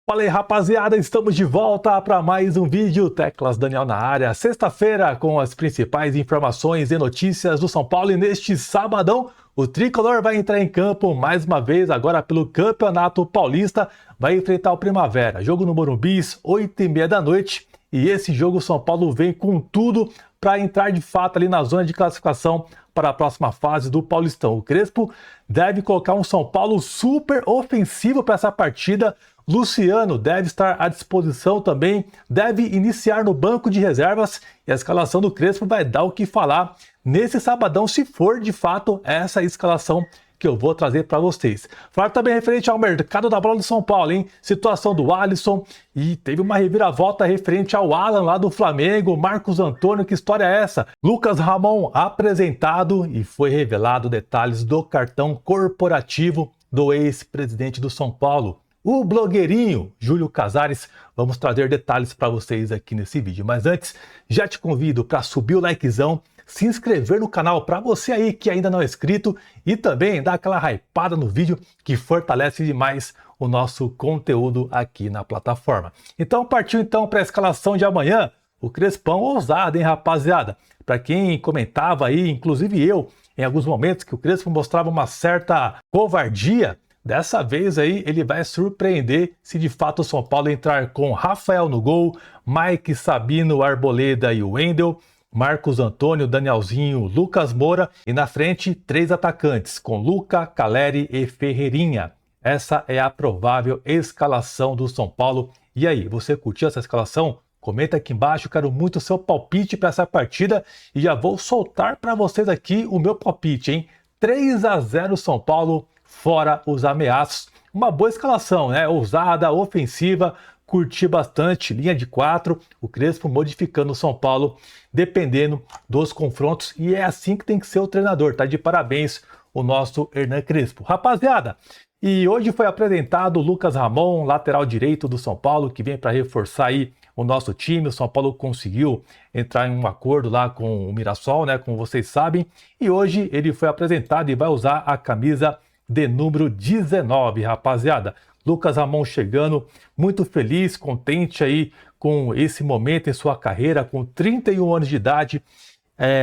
Fala aí, rapaziada, estamos de volta para mais um vídeo. Teclas Daniel na área. Sexta-feira com as principais informações e notícias do São Paulo, e neste sabadão o Tricolor vai entrar em campo mais uma vez, agora pelo Campeonato Paulista, vai enfrentar o Primavera. Jogo no Morumbi, 8h30 da noite, e esse jogo o São Paulo vem com tudo para entrar de fato ali na zona de classificação para a próxima fase do Paulistão. O Crespo deve colocar um São Paulo super ofensivo para essa partida. Luciano deve estar à disposição também, deve iniciar no banco de reservas, e a escalação do Crespo vai dar o que falar nesse sabadão, se for de fato essa escalação que eu vou trazer para vocês. Falar também referente ao mercado da bola do São Paulo, hein? Situação do Alisson, e teve uma reviravolta referente ao Alan lá do Flamengo, Marcos Antônio, que história é essa? Lucas Ramon apresentado e foi revelado detalhes do cartão corporativo do ex-presidente do São Paulo, o blogueirinho Júlio Casares. Vamos trazer detalhes para vocês aqui nesse vídeo. Mas antes, já te convido para subir o likezão, se inscrever no canal para você aí que ainda não é inscrito, e também dar aquela hypada no vídeo que fortalece demais o nosso conteúdo aqui na plataforma. Então partiu então para a escalação de amanhã. O Crespão ousado, hein, rapaziada? Para quem comentava aí, inclusive eu, em alguns momentos, que o Crespo mostrava uma certa covardia, dessa vez aí ele vai surpreender se de fato o São Paulo entrar com Rafael no gol, Mike, Sabino, Arboleda e Wendel, Marcos Antônio, Danielzinho, Lucas Moura, e na frente 3 atacantes com Luca, Caleri e Ferreirinha. Essa é a provável escalação do São Paulo. E aí, você curtiu essa escalação? Comenta aqui embaixo, quero muito o seu palpite para essa partida, e já vou soltar para vocês aqui o meu palpite, hein? 3-0 São Paulo, fora os ameaços. Uma boa escalação, né? Ousada, ofensiva, curti bastante, linha de 4, o Crespo modificando o São Paulo, dependendo dos confrontos, e é assim que tem que ser o treinador, tá? De parabéns o nosso Hernan Crespo. Rapaziada, e hoje foi apresentado o Lucas Ramon, lateral direito do São Paulo, que vem para reforçar aí o nosso time. O São Paulo conseguiu entrar em um acordo lá com o Mirassol, né? Como vocês sabem, e hoje ele foi apresentado e vai usar a camisa de número 19, rapaziada. Lucas Ramon chegando, muito feliz, contente aí com esse momento em sua carreira, com 31 anos de idade,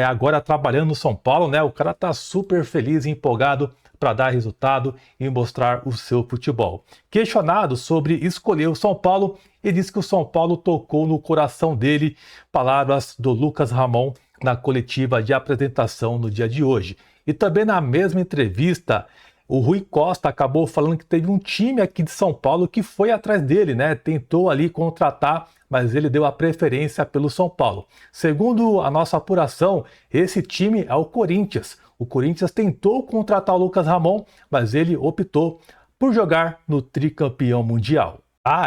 agora trabalhando no São Paulo, né? O cara tá super feliz e empolgado para dar resultado e mostrar o seu futebol. Questionado sobre escolher o São Paulo, ele disse que o São Paulo tocou no coração dele. Palavras do Lucas Ramon na coletiva de apresentação no dia de hoje. E também na mesma entrevista, o Rui Costa acabou falando que teve um time aqui de São Paulo que foi atrás dele, né? Tentou ali contratar, mas ele deu a preferência pelo São Paulo. Segundo a nossa apuração, esse time é o Corinthians. O Corinthians tentou contratar o Lucas Ramon, mas ele optou por jogar no tricampeão mundial.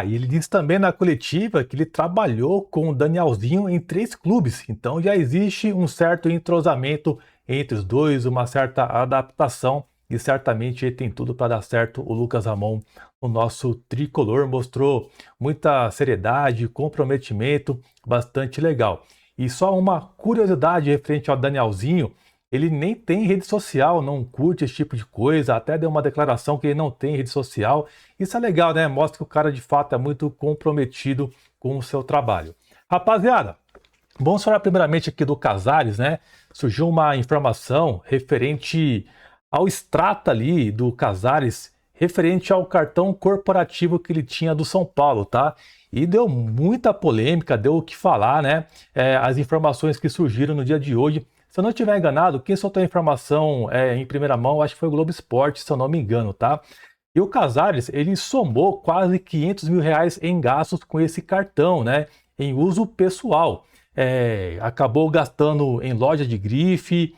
E ele disse também na coletiva que ele trabalhou com o Danielzinho em 3 clubes, então já existe um certo entrosamento entre os dois, uma certa adaptação, e certamente tem tudo para dar certo. O Lucas Ramon, o nosso tricolor, mostrou muita seriedade, comprometimento, bastante legal. E só uma curiosidade referente ao Danielzinho, ele nem tem rede social, não curte esse tipo de coisa, até deu uma declaração que ele não tem rede social. Isso é legal, né? Mostra que o cara de fato é muito comprometido com o seu trabalho. Rapaziada, vamos falar primeiramente aqui do Casares, né? Surgiu uma informação referente ao extrato ali do Casares, referente ao cartão corporativo que ele tinha do São Paulo, tá? E deu muita polêmica, deu o que falar, né? As informações que surgiram no dia de hoje. Se eu não estiver enganado, quem soltou a informação em primeira mão, acho que foi o Globo Esporte, se eu não me engano, tá? E o Casares, ele somou quase 500 mil reais em gastos com esse cartão, né? Em uso pessoal. Acabou gastando em loja de grife,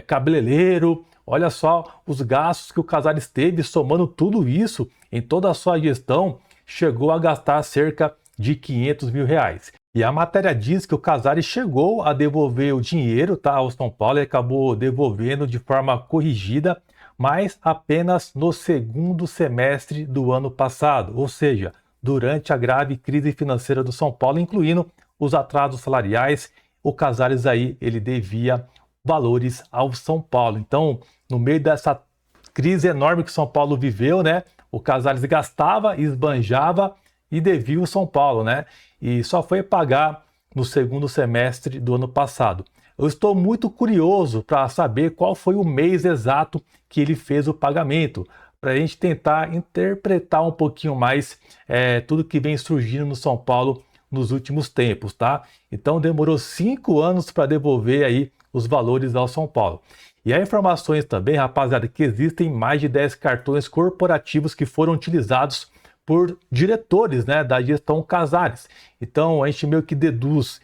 cabeleireiro. Olha só os gastos que o Casares teve, somando tudo isso em toda a sua gestão, chegou a gastar cerca de 500 mil reais. E a matéria diz que o Casares chegou a devolver o dinheiro, tá, ao São Paulo, e acabou devolvendo de forma corrigida, mas apenas no segundo semestre do ano passado, ou seja, durante a grave crise financeira do São Paulo, incluindo os atrasos salariais. O Casares aí, ele devia valores ao São Paulo. Então, no meio dessa crise enorme que o São Paulo viveu, né? O Casares gastava, esbanjava e devia o São Paulo, né? E só foi pagar no segundo semestre do ano passado. Eu estou muito curioso para saber qual foi o mês exato que ele fez o pagamento, para a gente tentar interpretar um pouquinho mais tudo que vem surgindo no São Paulo nos últimos tempos, tá? Então demorou 5 anos para devolver aí os valores ao São Paulo. E há informações também, rapaziada, que existem mais de 10 cartões corporativos que foram utilizados por diretores, né, da gestão Casares. Então a gente meio que deduz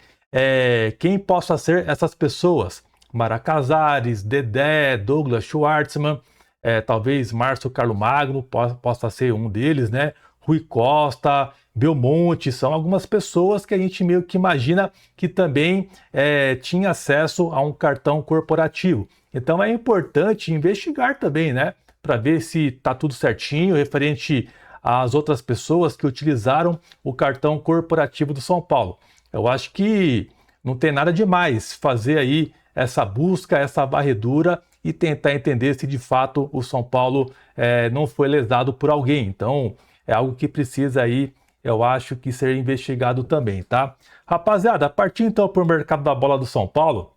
quem possa ser essas pessoas. Mara Casares, Dedé, Douglas Schwartzman, talvez Márcio Carlomagno possa ser um deles, né? Rui Costa, Belmonte, são algumas pessoas que a gente meio que imagina que também tinha acesso a um cartão corporativo. Então é importante investigar também, né? Para ver se está tudo certinho referente às outras pessoas que utilizaram o cartão corporativo do São Paulo. Eu acho que não tem nada demais fazer aí essa busca, essa varredura e tentar entender se de fato o São Paulo não foi lesado por alguém. Então é algo que precisa aí, eu acho, que ser investigado também, tá? Rapaziada, partindo então para o mercado da bola do São Paulo,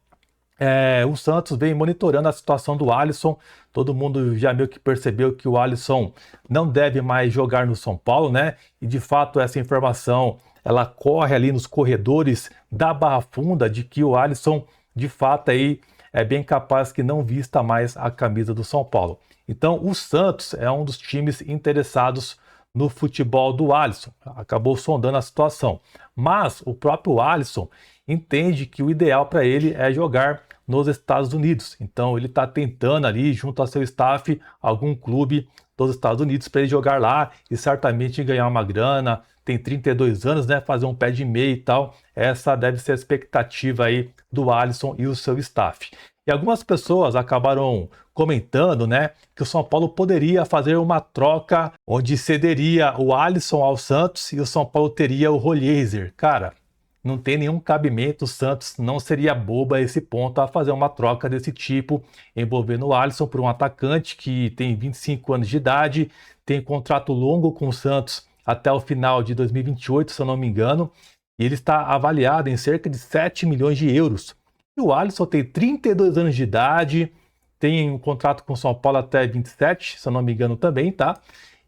o Santos vem monitorando a situação do Alisson. Todo mundo já meio que percebeu que o Alisson não deve mais jogar no São Paulo, né? E de fato essa informação ela corre ali nos corredores da Barra Funda de que o Alisson de fato aí é bem capaz que não vista mais a camisa do São Paulo. Então o Santos é um dos times interessados no futebol do Alisson, acabou sondando a situação. Mas o próprio Alisson entende que o ideal para ele é jogar nos Estados Unidos. Então ele está tentando ali, junto ao seu staff, algum clube dos Estados Unidos para ele jogar lá e certamente ganhar uma grana. Tem 32 anos, né? Fazer um pé de meia e tal. Essa deve ser a expectativa aí do Alisson e o seu staff. E algumas pessoas acabaram comentando, né, que o São Paulo poderia fazer uma troca onde cederia o Alisson ao Santos e o São Paulo teria o Rolliezer. Cara, não tem nenhum cabimento, o Santos não seria bobo a esse ponto a fazer uma troca desse tipo, envolvendo o Alisson por um atacante que tem 25 anos de idade, tem contrato longo com o Santos até o final de 2028, se eu não me engano, e ele está avaliado em cerca de 7 milhões de euros. E o Alisson tem 32 anos de idade, tem um contrato com o São Paulo até 27, se eu não me engano também, tá?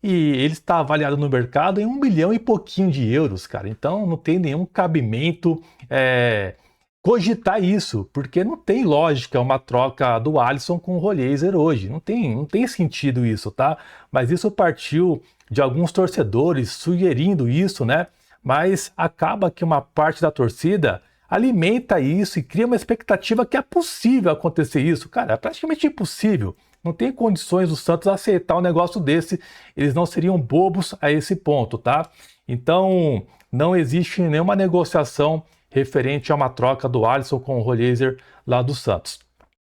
E ele está avaliado no mercado em 1 milhão e pouquinho de euros, cara. Então não tem nenhum cabimento cogitar isso, porque não tem lógica uma troca do Alisson com o Rolliezer hoje. Não tem sentido isso, tá? Mas isso partiu de alguns torcedores sugerindo isso, né? Mas acaba que uma parte da torcida alimenta isso e cria uma expectativa que é possível acontecer isso. Cara, é praticamente impossível. Não tem condições do Santos aceitar um negócio desse. Eles não seriam bobos a esse ponto, tá? Então, não existe nenhuma negociação referente a uma troca do Alisson com o Rolliezer lá do Santos.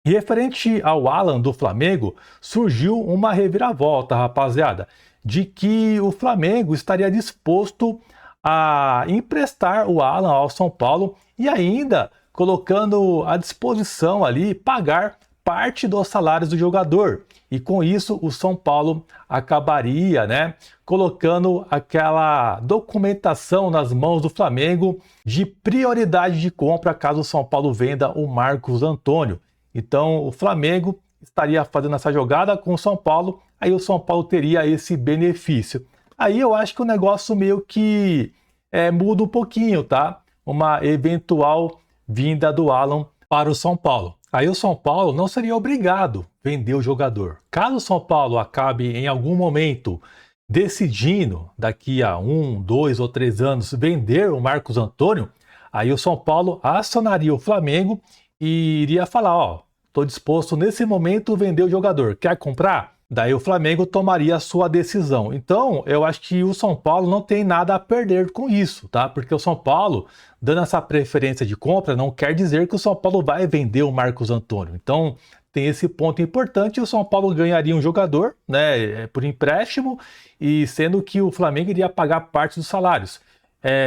E referente ao Alan do Flamengo, surgiu uma reviravolta, rapaziada, de que o Flamengo estaria disposto a emprestar o Alan ao São Paulo e ainda colocando à disposição ali pagar parte dos salários do jogador. E com isso o São Paulo acabaria, né, colocando aquela documentação nas mãos do Flamengo de prioridade de compra caso o São Paulo venda o Marcos Antônio. Então o Flamengo estaria fazendo essa jogada com o São Paulo, aí o São Paulo teria esse benefício. Aí eu acho que o negócio meio que muda um pouquinho, tá? Uma eventual vinda do Alan para o São Paulo. Aí o São Paulo não seria obrigado a vender o jogador. Caso o São Paulo acabe em algum momento decidindo, daqui a 1, 2 ou 3 anos, vender o Marcos Antônio, aí o São Paulo acionaria o Flamengo e iria falar, ó, estou disposto nesse momento a vender o jogador, quer comprar? Daí o Flamengo tomaria a sua decisão. Então, eu acho que o São Paulo não tem nada a perder com isso, tá? Porque o São Paulo, dando essa preferência de compra, não quer dizer que o São Paulo vai vender o Marcos Antônio. Então, tem esse ponto importante, o São Paulo ganharia um jogador, né, por empréstimo, e sendo que o Flamengo iria pagar parte dos salários.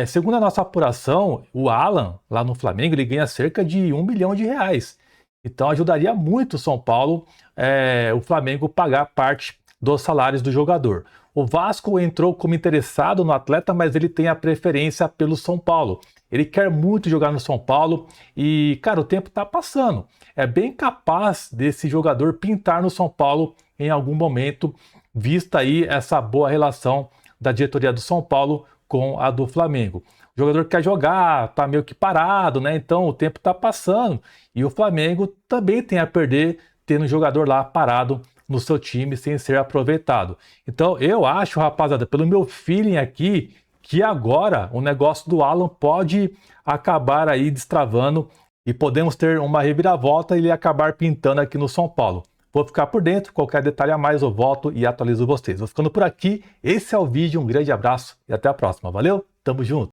Segundo a nossa apuração, o Alan, lá no Flamengo, ele ganha cerca de 1 milhão de reais. Então ajudaria muito o São Paulo, o Flamengo pagar parte dos salários do jogador. O Vasco entrou como interessado no atleta, mas ele tem a preferência pelo São Paulo. Ele quer muito jogar no São Paulo e, cara, o tempo está passando. É bem capaz desse jogador pintar no São Paulo em algum momento, vista aí essa boa relação da diretoria do São Paulo com a do Flamengo. O jogador quer jogar, tá meio que parado, né? Então o tempo tá passando e o Flamengo também tem a perder tendo um jogador lá parado no seu time sem ser aproveitado. Então eu acho, rapaziada, pelo meu feeling aqui, que agora o negócio do Alan pode acabar aí destravando e podemos ter uma reviravolta e ele acabar pintando aqui no São Paulo. Vou ficar por dentro, qualquer detalhe a mais eu volto e atualizo vocês. Vou ficando por aqui, esse é o vídeo, um grande abraço e até a próxima. Valeu, tamo junto!